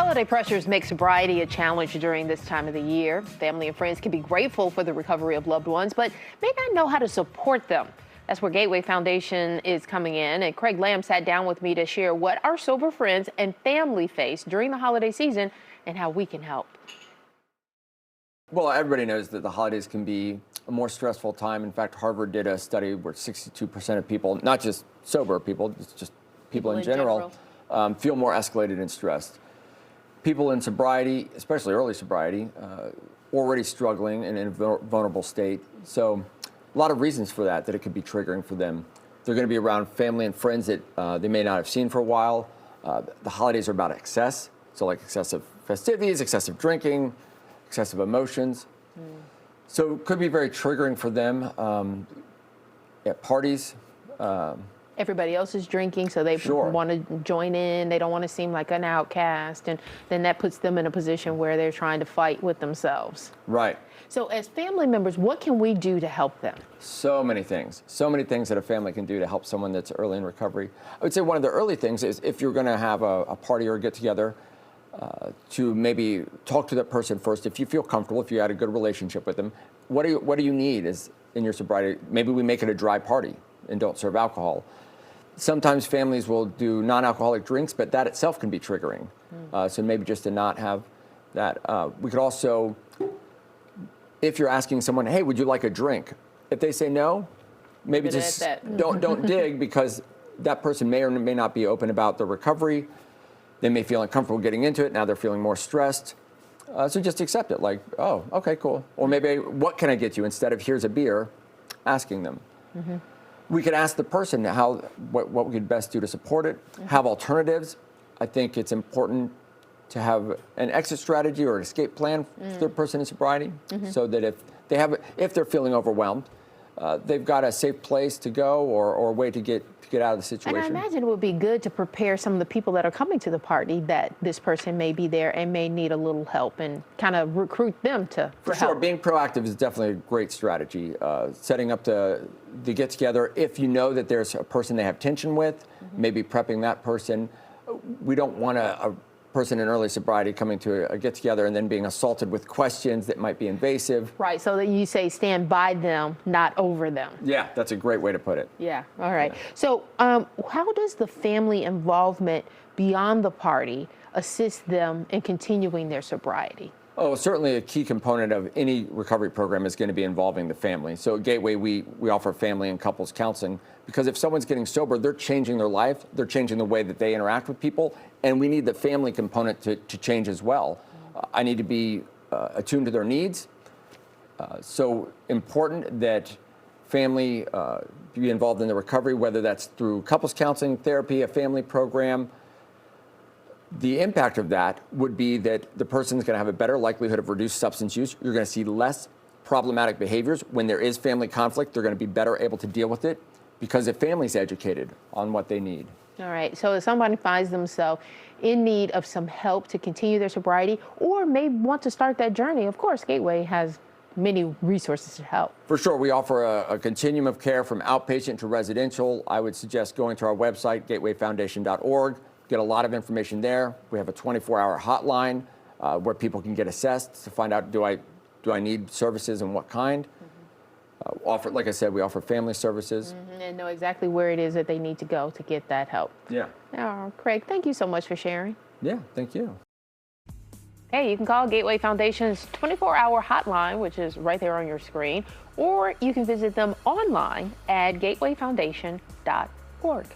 Holiday pressures make sobriety a challenge during this time of the year. Family and friends can be grateful for the recovery of loved ones, but may not know how to support them. That's where Gateway Foundation is coming in, and Craig Lamb sat down with me to share what our sober friends and family face during the holiday season and how we can help. Well, everybody knows that the holidays can be a more stressful time. In fact, Harvard did a study where 62% of people, not just sober people, it's just people in general. Feel more escalated and stressed. People in sobriety, especially early sobriety, already struggling and in a vulnerable state. So a lot of reasons for that it could be triggering for them. They're going to be around family and friends that they may not have seen for a while. The holidays are about excess, so like excessive festivities, excessive drinking, excessive emotions. So it could be very triggering for them at parties. Everybody else is drinking, so they want to join in. They don't want to seem like an outcast, and then that puts them in a position where they're trying to fight with themselves. Right. So as family members, what can we do to help them? So many things that a family can do to help someone that's early in recovery. I would say one of the early things is if you're going to have a party or a get-together, to maybe talk to that person first. If you feel comfortable, if you had a good relationship with them, what do you need is in your sobriety? Maybe we make it a dry party and don't serve alcohol. Sometimes families will do non-alcoholic drinks, but that itself can be triggering. So maybe just to not have that. We could also, if you're asking someone, hey, would you like a drink? If they say no, maybe just don't dig, because that person may or may not be open about the recovery. They may feel uncomfortable getting into it. Now they're feeling more stressed. So just accept it, like, oh, okay, cool. Or maybe, what can I get you? Instead of here's a beer, asking them. We could ask the person what we could best do to support it, have alternatives. I think it's important to have an exit strategy or an escape plan for the person in sobriety, so that if they're feeling overwhelmed, they've got a safe place to go or a way to get out of the situation. And I imagine it would be good to prepare some of the people that are coming to the party that this person may be there and may need a little help, and kind of recruit them to For sure, being proactive is definitely a great strategy. Setting up the get-together, if you know that there's a person they have tension with, maybe prepping that person. We don't want a person in early sobriety coming to a get-together and then being assaulted with questions that might be invasive. Right, so that you say stand by them, not over them. Yeah, that's a great way to put it. Yeah, all right. Yeah. So how does the family involvement beyond the party assist them in continuing their sobriety? Oh, certainly a key component of any recovery program is going to be involving the family. So at Gateway, we offer family and couples counseling, because if someone's getting sober, they're changing their life, they're changing the way that they interact with people, and we need the family component to change as well. I need to be attuned to their needs. So important that family be involved in the recovery, whether that's through couples counseling, therapy, a family program. The impact of that would be that the person's going to have a better likelihood of reduced substance use. You're going to see less problematic behaviors. When there is family conflict, they're going to be better able to deal with it, because the family's educated on what they need. All right, so if somebody finds themselves in need of some help to continue their sobriety, or may want to start that journey, of course, Gateway has many resources to help. For sure, we offer a continuum of care from outpatient to residential. I would suggest going to our website, gatewayfoundation.org. Get a lot of information there. We have a 24-hour hotline where people can get assessed to find out, do I need services and what kind. Like I said, we offer family services. And know exactly where it is that they need to go to get that help. Yeah. Oh, Craig, thank you so much for sharing. Yeah, thank you. Hey, you can call Gateway Foundation's 24-hour hotline, which is right there on your screen, or you can visit them online at gatewayfoundation.org.